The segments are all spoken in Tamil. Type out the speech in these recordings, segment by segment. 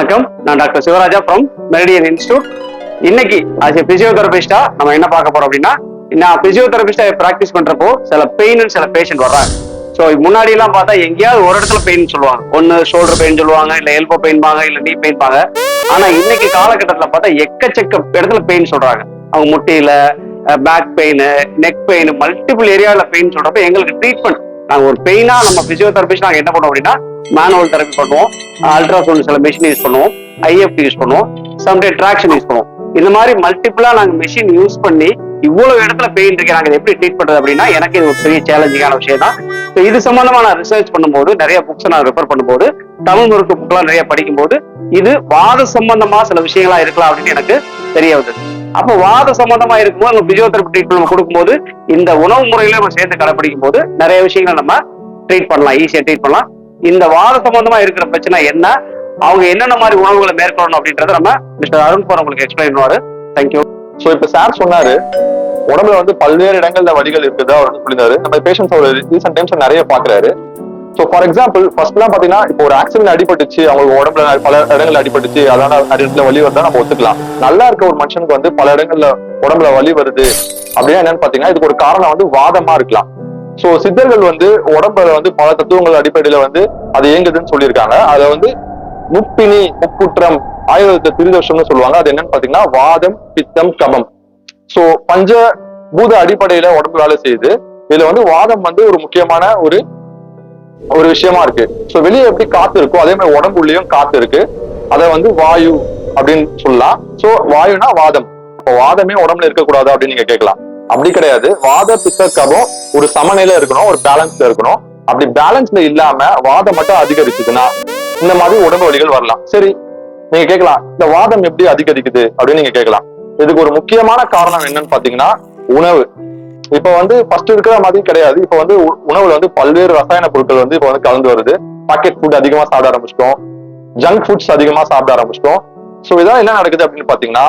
வணக்கம், நான் doctor Sivaraja from meridian institute. இன்னைக்கு ஆஸ் ஏ பிசியோதெரபிஸ்டா நம்ம என்ன பார்க்க போறோம் அப்படின்னா, நான் பிசியோதெரபிஸ்டா பிராக்டிஸ் பண்றப்போ சில பெயின் சில பேஷண்ட் வர்றாங்க. ஸோ முன்னாடி எல்லாம் பார்த்தா எங்கேயாவது ஒரு இடத்துல பெயின் சொல்லுவாங்க, ஒன்னு ஷோல்டர் பெயின் சொல்லுவாங்க, இல்ல எல்போ பெயின் பாங்க, இல்ல நீ பெயின் பாங்க. ஆனா இன்னைக்கு காலகட்டத்தில் பார்த்தா எக்கச்சக்க இடத்துல பெயின் சொல்றாங்க. அவங்க முட்டியில back pain, neck pain, multiple ஏரியாவில் பெயின் சொல்றப்ப எங்களுக்கு ட்ரீட்மெண்ட், நாங்கள் ஒரு பெயினா நம்ம பிசியோதெரபிஸ்ட் நாங்கள் என்ன பண்ணுவோம் அப்படின்னா, மேனுவல் தெரப்பி பண்ணுவோம், அல்ட்ராசவுண்ட் சில மெஷின் யூஸ் பண்ணுவோம், ஐஎஃப்டி யூஸ் பண்ணுவோம், சம்டே ட்ராக்ஷன் யூஸ் பண்ணுவோம். இந்த மாதிரி மல்டிபிளா நாங்கள் மெஷின் யூஸ் பண்ணி இவ்வளவு இடத்துல பெயின் இருக்கு, நாங்கள் எப்படி ட்ரீட் பண்றது அப்படின்னா எனக்கு இது ஒரு பெரிய சேலஞ்சிங்கான விஷயம் தான். இது சம்பந்தமா நான் ரிசர்ச் பண்ணும்போது, நிறைய புக்ஸ் நான் ரெஃபர் பண்ணும்போது, தமிழ் மருத்துவ புக்லாம் நிறைய படிக்கும்போது இது வாத சம்பந்தமா சில விஷயங்களா இருக்கலாம் அப்படின்னு எனக்கு தெரிய வந்தது. அப்போ வாத சம்பந்தமா இருக்கும்போது நம்ம பிசியோதெரபி ட்ரீட்மெண்ட் நம்ம கொடுக்கும்போது இந்த உணவு முறையில நம்ம சேர்த்து கடைப்பிடிக்கும் போது நிறைய விஷயங்களை நம்ம ட்ரீட் பண்ணலாம், ஈஸியா ட்ரீட் பண்ணலாம். இந்த வாத சம்பந்தமா இருக்கிற பிரச்சனை என்ன, அவங்க என்னென்ன மாதிரி உணவுகளை மேற்கொள்ளணும் அப்படின்றத நம்ம மிஸ்டர் அருண்குமார் உங்களுக்கு எக்ஸ்பிளைன் பண்ணுவாரு. தேங்க்யூ. ஸோ இப்போ சார் சொன்னாரு, உடம்புல வந்து பல்வேறு இடங்கள்ல வலிகள் இருக்குதா அவர் வந்து சொல்லியிருந்தாரு. நம்ம பேஷண்ட்ஸ் ஒரு ரீசெண்ட் டைம்ஸ் நிறைய பாக்குறாரு. ஸோ ஃபார் எக்ஸாம்பிள் ஃபர்ஸ்ட்லாம் பாத்தீங்கன்னா, இப்போ ஒரு ஆக்சிடென்ட் அடிபட்டுச்சு, அவங்க உடம்புல பல இடங்கள்ல அடிபட்டுச்சு, அதான இடத்துல வலி வருதா நம்ம ஒத்துக்கலாம். நல்லா இருக்க ஒரு மனுஷனுக்கு வந்து பல இடங்கள்ல உடம்புல வலி வருது அப்படின்னா என்னன்னு பாத்தீங்கன்னா, இதுக்கு ஒரு காரணம் வந்து வாதமா இருக்கலாம். சோ சித்தர்கள் வந்து உடம்புல வந்து பல தத்துவங்கள் அடிப்படையில வந்து அது இயங்குதுன்னு சொல்லியிருக்காங்க. அதை வந்து முப்பினி, முக்குற்றம், ஆயுர்வேத திரிதோஷம்னு சொல்லுவாங்க. அது என்னன்னு பாத்தீங்கன்னா வாதம், பித்தம், கபம். சோ பஞ்ச பூத அடிப்படையில உடம்பு வேலை செய்யுது. இதுல வந்து வாதம் வந்து ஒரு முக்கியமான ஒரு விஷயமா இருக்கு. சோ வெளியே எப்படி காத்து இருக்கோ அதே மாதிரி உடம்புள்ளயும் காத்து இருக்கு. அதை வந்து வாயு அப்படின்னு சொல்லலாம். சோ வாயுனா வாதம். இப்போ வாதமே உடம்புல இருக்கக்கூடாது அப்படின்னு நீங்க கேட்கலாம். அப்படி கிடையாது. வாத, பித்த, கபம் ஒரு சமநிலை இருக்கணும், ஒரு பேலன்ஸ்ல இருக்கணும். அப்படி பேலன்ஸ்ல இல்லாம வாதம் மட்டும் அதிகரிச்சுதுன்னா இந்த மாதிரி உடம்பு வலிகள் வரலாம். சரி, நீங்க கேட்கலாம், இந்த வாதம் எப்படி அதிகரிக்குது அப்படின்னு நீங்க கேட்கலாம். இதுக்கு ஒரு முக்கியமான காரணம் என்னன்னு பாத்தீங்கன்னா உணவு. இப்ப வந்து ஃபர்ஸ்ட் இருக்கிற மாதிரி கிடையாது. இப்ப வந்து உணவுல வந்து பல்வேறு ரசாயன பொருட்கள் வந்து இப்ப வந்து கலந்து வருது. பாக்கெட் ஃபுட் அதிகமா சாப்பிட ஆரம்பிச்சிட்டோம், ஜங்க் ஃபுட்ஸ் அதிகமா சாப்பிட ஆரம்பிச்சிட்டோம். சோ இதான் என்ன நடக்குது அப்படின்னு பாத்தீங்கன்னா,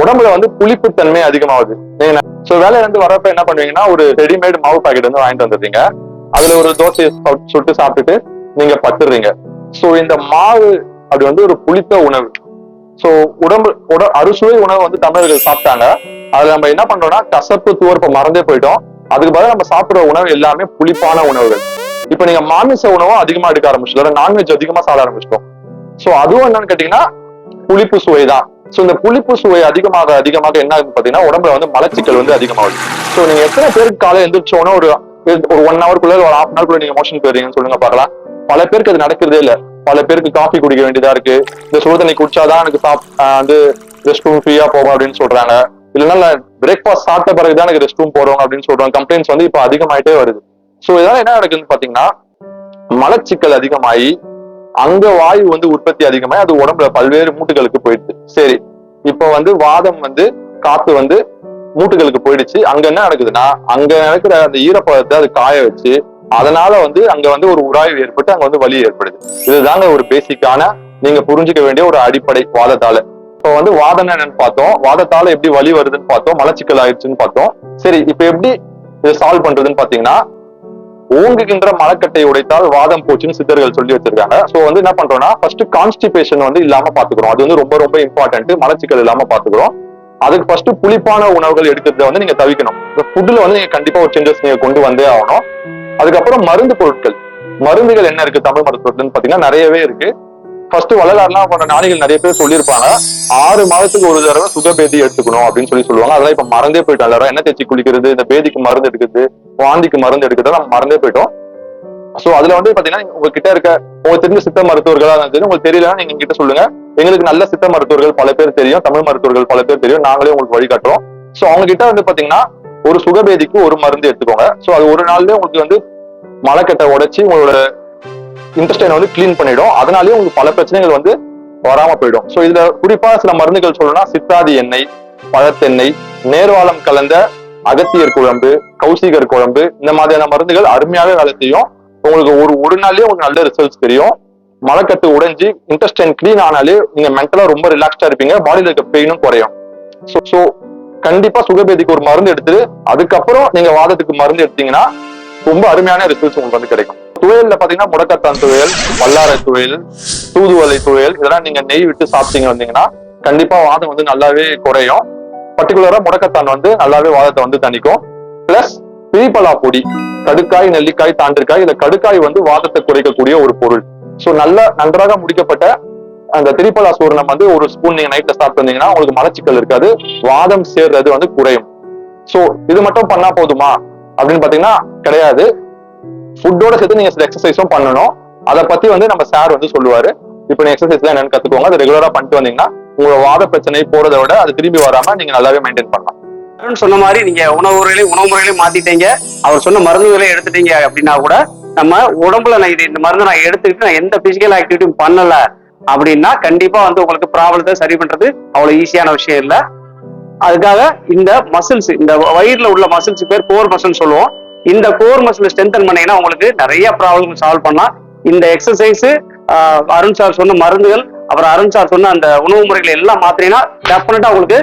உடம்புல வந்து புளிப்புத்தன்மை அதிகமாகுது. சோ வேலையில இருந்து வரப்ப என்ன பண்ணுவீங்கன்னா, ஒரு ரெடிமேட் மாவு பாக்கெட் வந்து வாங்கிட்டு வந்துடுறீங்க. அதுல ஒரு தோசையை சுட்டு சாப்பிட்டுட்டு நீங்க பத்துடுறீங்க. சோ இந்த மாவு அப்படி வந்து ஒரு புளித்த உணவு. சோ அறுசுவை உணவு வந்து தமிழர்கள் சாப்பிட்டாங்க. அதுல நம்ம என்ன பண்றோம்னா, கசப்பு, துவர்ப்பை மறந்தே போயிட்டோம். அதுக்கு பதிலாக நம்ம சாப்பிடுற உணவு எல்லாமே புளிப்பான உணவுகள். இப்ப நீங்க மாமிச உணவும் அதிகமா எடுக்க ஆரம்பிச்சிட்டோம், நான்வெஜ் அதிகமா சாப்பிட ஆரம்பிச்சிட்டோம். சோ அதுவும் என்னன்னு கேட்டீங்கன்னா புளிப்பு சுவை தான். சோ இந்த புளிப்பு சுவை அதிகமாக அதிகமாக என்ன ஆகுது பாத்தீங்கன்னா, உடம்புல வந்து மலச்சிக்கல் வந்து அதிகமாகுது. சோ நீங்க எத்தனை பேருக்கு காலை எந்திரிச்சோன்னா ஒரு 1 ஹவருக்குள்ள ஒரு 1/2 hour குள்ள நீங்க மோஷன் போயிருங்கன்னு சொல்லுங்க பாக்கலாம். பல பேருக்கு அது நடக்கிறதே இல்ல. பல பேருக்கு காஃபி குடிக்க வேண்டியதா இருக்கு. இந்த சுடு தண்ணி குடிச்சாதான் எனக்கு வந்து ரெஸ்ட் ரூம் ஃப்ரீயா போகும் அப்படின்னு சொல்றாங்க. இல்லைன்னா பிரேக்ஃபாஸ்ட் சாப்பிட்ட பிறகுதான் எனக்கு ரெஸ்ட் ரூம் போறோம் அப்படின்னு சொல்றாங்க. கம்ப்ளைண்ட்ஸ் வந்து இப்ப அதிகமாயிட்டே வருது. சோ இதனால என்ன நடக்குதுன்னு பாத்தீங்கன்னா, மலச்சிக்கல் அதிகமாயி அங்க வாயு வந்து உற்பத்தி அதிகமாயி அது உடம்புல பல்வேறு மூட்டுகளுக்கு போயிடுது. சரி, இப்ப வந்து வாதம் வந்து காத்து வந்து மூட்டுகளுக்கு போயிடுச்சு. அங்க என்ன நடக்குதுன்னா, அங்க நடக்கிற அந்த ஈரப்பதத்தை அது காய வச்சு அதனால வந்து அங்க வந்து ஒரு உராய்வு ஏற்பட்டு அங்க வந்து வலி ஏற்படுது. இதுதாங்க ஒரு பேசிக்கான நீங்க புரிஞ்சுக்க வேண்டிய ஒரு அடிப்படை வாதத்தால. இப்ப வந்து வாதம் என்னன்னு பார்த்தோம், வாதத்தால எப்படி வலி வருதுன்னு பார்த்தோம், மலச்சிக்கல் ஆயிடுச்சுன்னு பார்த்தோம். சரி, இப்ப எப்படி இதை சால்வ் பண்றதுன்னு பாத்தீங்கன்னா, ஓங்குகின்ற மலக்கட்டை உடைத்தால் வாதம் போச்சுன்னு சித்தர்கள் சொல்லி வச்சிருக்காங்க. சோ வந்து என்ன பண்றோம்னா, ஃபர்ஸ்ட் கான்ஸ்டிபேஷன் வந்து இல்லாம பாத்துக்கிறோம். அது வந்து ரொம்ப ரொம்ப இம்பார்ட்டன்ட். மலச்சிக்கல் இல்லாம பாத்துக்கிறோம். அதுக்கு ஃபர்ஸ்ட் புளிப்பான உணவுகள் எடுக்கிறத வந்து நீங்க தவிக்கணும். இந்த ஃபுட்ல வந்து நீங்க கண்டிப்பா ஒரு சேஞ்சஸ் நீங்க கொண்டு வந்தே ஆகணும். அதுக்கப்புறம் மருந்து பொருட்கள், மருந்துகள் என்ன இருக்கு தமிழ் மருத்துவத்துன்னு பாத்தீங்கன்னா நிறையவே இருக்கு. ஃபர்ஸ்ட் வள்ளலார்லாம் போன்ற ஞானிகள் நிறைய பேர் சொல்லியிருப்பாங்க, 6 மாதத்துக்கு ஒரு தடவை சுகபேதி எடுத்துக்கணும் அப்படின்னு சொல்லுவாங்க. அதெல்லாம் இப்ப மறந்தே போயிட்டோம். எல்லாரும் எண்ணெய் தேய்ச்சி குளிக்கிறது, இந்த பேதிக்கு மருந்து எடுக்கிறது, வாந்திக்கு மருந்து எடுக்கிறது நம்ம மறந்தே போயிட்டோம். சோ அதுல வந்து பாத்தீங்கன்னா, உங்ககிட்ட இருக்க உங்களுக்கு தெரிஞ்ச சித்த மருத்துவர்களா இருந்தாலும் உங்களுக்கு தெரியலன்னா நீங்க எங்கிட்ட சொல்லுங்க. எங்களுக்கு நல்ல சித்த மருத்துவர்கள் பல பேர் தெரியும், தமிழ் மருத்துவர்கள் பல பேர் தெரியும், நாங்களே உங்களுக்கு வழிகாட்டுறோம். சோ அவங்க கிட்ட வந்து பாத்தீங்கன்னா ஒரு சுகபேதிக்கு ஒரு மருந்து எடுத்துக்கோங்க. சோ அது ஒரு நாள்லயே உங்களுக்கு வந்து மலக்கட்டை உடைச்சி உங்களோட இன்டெஸ்டைன் வந்து கிளீன் பண்ணிடும். அதனாலேயே உங்களுக்கு பல பிரச்சனைகள் வந்து வராம போயிடும். சோ இதுல குறிப்பா சில மருந்துகள் சொல்லணும்னா, சித்தாதி எண்ணெய், பழத்தெண்ணெய், நேர்வாளம் கலந்த அகத்தியர் குழம்பு, கௌசிகர் குழம்பு, இந்த மாதிரியான மருந்துகள் அருமையாவே வேலை செய்யும். உங்களுக்கு ஒரு நாள்லயே உங்களுக்கு நல்ல ரிசல்ட்ஸ் தெரியும். மலக்கட்டு உடைஞ்சி இன்டெஸ்டைன் கிளீன் ஆனாலே நீங்க மென்டலா ரொம்ப ரிலாக்ஸ்டா இருப்பீங்க, பாடியில இருக்க பெயினும் குறையும். சோ கண்டிப்பா சுகபேதிக்கு ஒரு மருந்து எடுத்து அதுக்கப்புறம் நீங்க வாதத்துக்கு மருந்து எடுத்தீங்கன்னா ரொம்ப அருமையான ரிசல்ட்ஸ் உங்களுக்கு வந்து கிடைக்கும். துவையல்ல பாத்தீங்கன்னா முடக்கத்தான் துவையல், வல்லாரை துவையல், தூதுவளை துவையல் இதெல்லாம் நீங்க நெய் விட்டு சாப்பிட்டீங்க வந்தீங்கன்னா கண்டிப்பா வாதம் வந்து நல்லாவே குறையும். பர்டிகுலரா முடக்கத்தான் வந்து நல்லாவே வாதத்தை வந்து தணிக்கும். பிளஸ் திரிபலா பொடி, கடுக்காய், நெல்லிக்காய், தாண்டிக்காய், இந்த கடுக்காய் வந்து வாதத்தை குறைக்கக்கூடிய ஒரு பொருள். ஸோ நன்றாக முடிக்கப்பட்ட அந்த திரிபலா சூரணம் வந்து ஒரு ஸ்பூன் நீங்க நைட்ல சாப்பிட்டு வந்தீங்கன்னா உங்களுக்கு மலச்சிக்கல் இருக்காது, வாதம் சேர்றது வந்து குறையும். ஸோ இது மட்டும் பண்ணா போதுமா அப்படின்னு பாத்தீங்கன்னா கிடையாது. ஃபுட்டோட சேர்த்து நீங்க சில எக்ஸசைஸும் பண்ணணும். அதை பத்தி வந்து நம்ம சார் வந்து சொல்லுவாரு. இப்போ நீங்க எக்ஸசைஸ் என்னன்னு கத்துக்கோங்க. அதை ரெகுலரா பண்ணிட்டு வந்தீங்கன்னா உங்களோட வாத பிரச்சனை போறதை விட அது திரும்பி வராம நீங்க நல்லாவே மெயின்டைன் பண்ணலாம். சொன்ன மாதிரி நீங்க உணவு முறைகளையும் மாத்திட்டீங்க, அவர் சொன்ன மருந்துகளையும் எடுத்துட்டீங்க அப்படின்னா கூட நம்ம உடம்புல நான் இந்த மருந்து நான் எடுத்துக்கிட்டு நான் எந்த பிசிக்கல் ஆக்டிவிட்டியும் பண்ணல அப்படின்னா கண்டிப்பா வந்து உங்களுக்கு ப்ராப்ளத்தை சரி பண்றது அவ்வளவு ஈஸியான விஷயம் இல்லை. அதுக்காக இந்த மசில்ஸ், இந்த வயிறுல உள்ள மசில்ஸ் பேர் கோர் மசில் சொல்லுவோம். இந்த கோர் மசில் ஸ்ட்ரென்தன் பண்ணீங்கன்னா உங்களுக்கு நிறைய ப்ராப்ளம் சால்வ் பண்ணலாம். இந்த எக்ஸசைஸ், அருண் சார் சொன்ன மருந்துகள், அப்புறம் அருண் சார் சொன்ன அந்த உணவு முறைகளை எல்லாம் மாத்தினீங்கன்னா டெஃபினட்டா உங்களுக்கு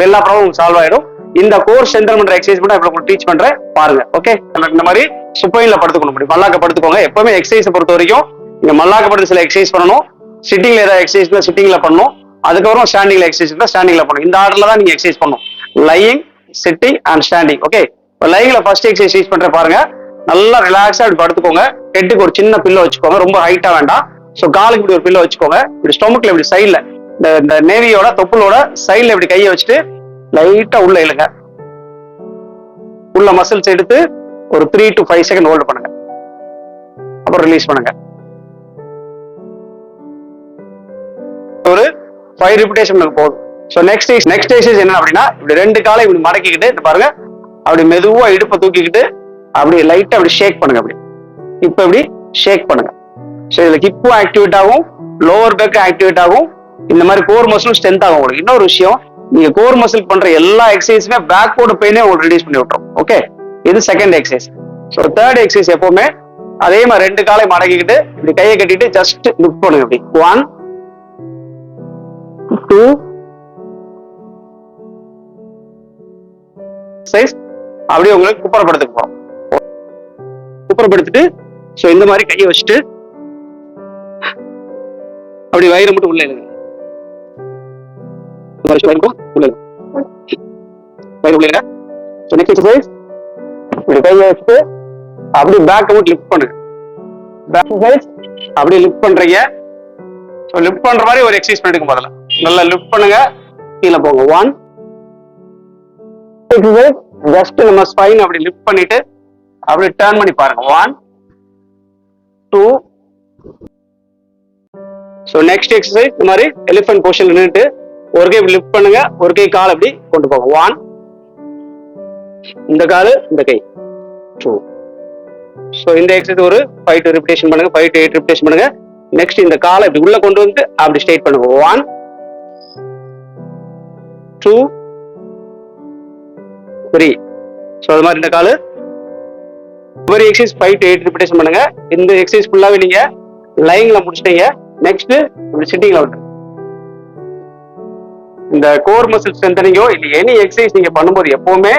எல்லா ப்ராப்ளமும் சால்வ் ஆயிடும். இந்த கோர் ஸ்ட்ரென்தன் பண்ற எக்ஸசைஸ் மட்டும் உங்களுக்கு டீச் பண்றேன் பாருங்க. ஓகே, இந்த மாதிரி சுப்பைன்ல படுத்துக்கணும், முடியும் மல்லாக்க படுத்துக்கோங்க. எப்பவுமே எக்ஸசைஸை பொறுத்த வரைக்கும் நீங்க மல்லாக்க படுத்து சில எக்ஸசைஸ் பண்ணணும், சிட்டிங்ல ஏதாவது எக்ஸசைஸ் சிட்டிங்ல பண்ணணும், அதுக்கப்புறம் ஸ்டாண்டிங்ல எக்ஸசைஸ் ஸ்டாண்டிங்ல பண்ணணும். இந்த ஆர்டர்ல தான் நீங்க எக்ஸசைஸ் பண்ணணும், lying, sitting and standing. Okay, இப்போ லையிங்ல ஃபர்ஸ்ட் எக்ஸசைஸ் பண்ற பாருங்க. நல்லா ரிலாக்ஸா இப்படி படுத்துக்கோங்க. ஹெட்டுக்கு ஒரு சின்ன பில்லோ வச்சுக்கோங்க, ரொம்ப ஹைட்டா வேண்டாம். ஸோ காலுக்கு இப்படி ஒரு பில்லோ வச்சுக்கோங்க. இப்படி ஸ்டொமக்ல இப்படி சைட்ல இந்த நேவியோட தொப்புளோட சைட்ல இப்படி கையை வச்சுட்டு லைட்டா உள்ள இழுங்க. உள்ள மசில்ஸ் எடுத்து ஒரு 3 to 5 செகண்ட் ஹோல்ட் பண்ணுங்க, அப்புறம் ரிலீஸ் பண்ணுங்க. ஒரு 5 ரிப்பிட்டேஷன் போதும். ஸோ நெக்ஸ்ட் எக்ஸசைஸ் என்ன அப்படின்னா, இப்படி 2 காலை இப்படி மடக்கிக்கிட்டு இந்த பாருங்க, அப்படி மெதுவா இடுப்பை தூக்கிக்கிட்டு அப்படி லைட்டா அப்படி ஷேக் பண்ணுங்க. அப்படி இப்ப இப்படி ஷேக் பண்ணுங்க. ஸோ இதுல ஹிப்பும் ஆக்டிவேட் ஆகும், லோவர் பேக்கும் ஆக்டிவேட் ஆகும், இந்த மாதிரி கோர் மசிலும் ஸ்ட்ரென்த் ஆகும். உங்களுக்கு இன்னொரு விஷயம், நீங்க கோர் மசில் பண்ற எல்லா எக்ஸசைஸுமே பேக்கோட பெயினே உங்களுக்கு ரிலீஸ் பண்ணி விட்டுரும். ஓகே, இது second exercise. So third exercise எப்பவுமே அதே மாதிரி 2 காலை மடக்கிக்கிட்டு இப்படி கையை கட்டிட்டு ஜஸ்ட் லிஃப்ட் பண்ணுங்க. அப்படி 1 2 அப்படியே உங்களுக்கு குப்புறப்படுத்த போறோம். குப்புறப்படுத்திட்டு ஸோ இந்த மாதிரி கையை வச்சுட்டு அப்படி வயிறு மட்டும் உள்ள இழுங்க. கையை வச்சுட்டு அப்படி பேக் மட்டும் லிஃப்ட் பண்ணுங்க. அப்படி லிஃப்ட் பண்றீங்க. லிஃப்ட் பண்ற மாதிரி ஒரு எக்ஸசைஸ் பண்ணிடுங்க. முதல்ல நல்லா லிஃப்ட் பண்ணுங்க, கீழே போங்க. 1 எக்ஸசைஸ் ஜஸ்ட் நம்ம ஸ்பைன் அப்படி லிஃப்ட் பண்ணிட்டு அப்படி டர்ன் பண்ணி பாருங்க. 1 2. ஸோ நெக்ஸ்ட் எக்ஸசைஸ் இந்த மாதிரி எலிஃபென்ட் பொசிஷன்ல நின்றுட்டு ஒரு கை லிஃப்ட் பண்ணுங்க, ஒரு கை கால் அப்படி கொண்டு போங்க. 1 இந்த காலு இந்த கை 2. ஸோ இந்த எக்ஸசைஸ் ஒரு 5 to ரிப்பிட்டேஷன் பண்ணுங்க, 5 to 8 ரிப்பிட்டேஷன் பண்ணுங்க. நெக்ஸ்ட் இந்த காலை இப்படி உள்ள கொண்டு வந்து அப்படி ஸ்ட்ரைட் பண்ணுங்க. 1 2 3. ஸோ அது மாதிரி இந்த காலு ஒரு எக்ஸசைஸ் 5 to 8 ரிப்பிட்டேஷன் பண்ணுங்க. இந்த எக்ஸசைஸ் ஃபுல்லாவே நீங்க லைங்ல முடிச்சிட்டீங்க. நெக்ஸ்ட் இப்படி சிட்டிங்ல விட்டு இந்த கோர் மசில் ஸ்ட்ரென்தனிங்கோ இல்லை எனி எக்ஸசைஸ் நீங்க பண்ணும்போது எப்பவுமே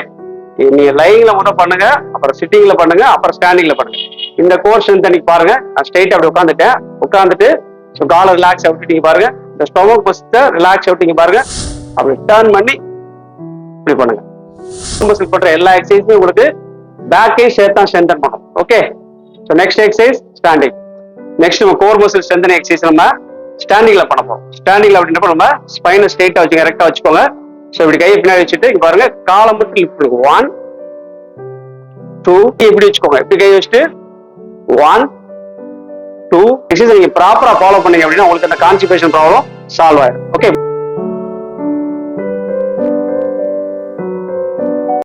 நீங்க லைங்ல மட்டும் பண்ணுங்க, அப்புறம் சிட்டிங்ல பண்ணுங்க, அப்புறம் ஸ்டாண்டிங்ல பண்ணுங்க. இந்த கோர் ஸ்ட்ரென்தனிங் பாருங்க, நான் ஸ்ட்ரைட் அப்படி உட்காந்துட்டு ஸோ காலை ரிலாக்ஸ் விட்டுட்டீங்க பாருங்க. இந்த ஸ்டொமக் மசில்ஸை ரிலாக்ஸ் விட்டீங்க பாருங்க. அப்படி டர்ன் பண்ணி இப்படி பண்ணுங்க. மசில் பண்ற எல்லா எக்ஸசைஸும் உங்களுக்கு பேக்கே சேர்த்தான் ஸ்ட்ரென்தன் பண்ணும். Okay, so next exercise standing. Next நம்ம கோர் மசில் ஸ்ட்ரென்தனிங் எக்ஸசைஸ் நம்ம ஸ்டாண்டிங்ல பண்ண போறோம். ஸ்டாண்டிங்ல அப்படின்றப்ப நம்ம ஸ்பைனை ஸ்ட்ரெயிட்டா வச்சு கரெக்டா வச்சுக்கோங்க. ஸோ இப்படி கையை பின்னாடி வச்சுட்டு இங்க பாருங்க, காலை மட்டும் லிஃப்ட் பண்ணுங்க. 1 2 இப்படி வச்சுக்கோங்க. இப்படி கை வச்சுட்டு 1 2 எக்ஸசைஸ் நீங்க ப்ராப்பரா ஃபாலோ பண்ணீங்க அப்படின்னா உங்களுக்கு அந்த கான்ஸ்டிபேஷன் ப்ராப்ளம் சால்வ் ஆயிடும். ஓகே.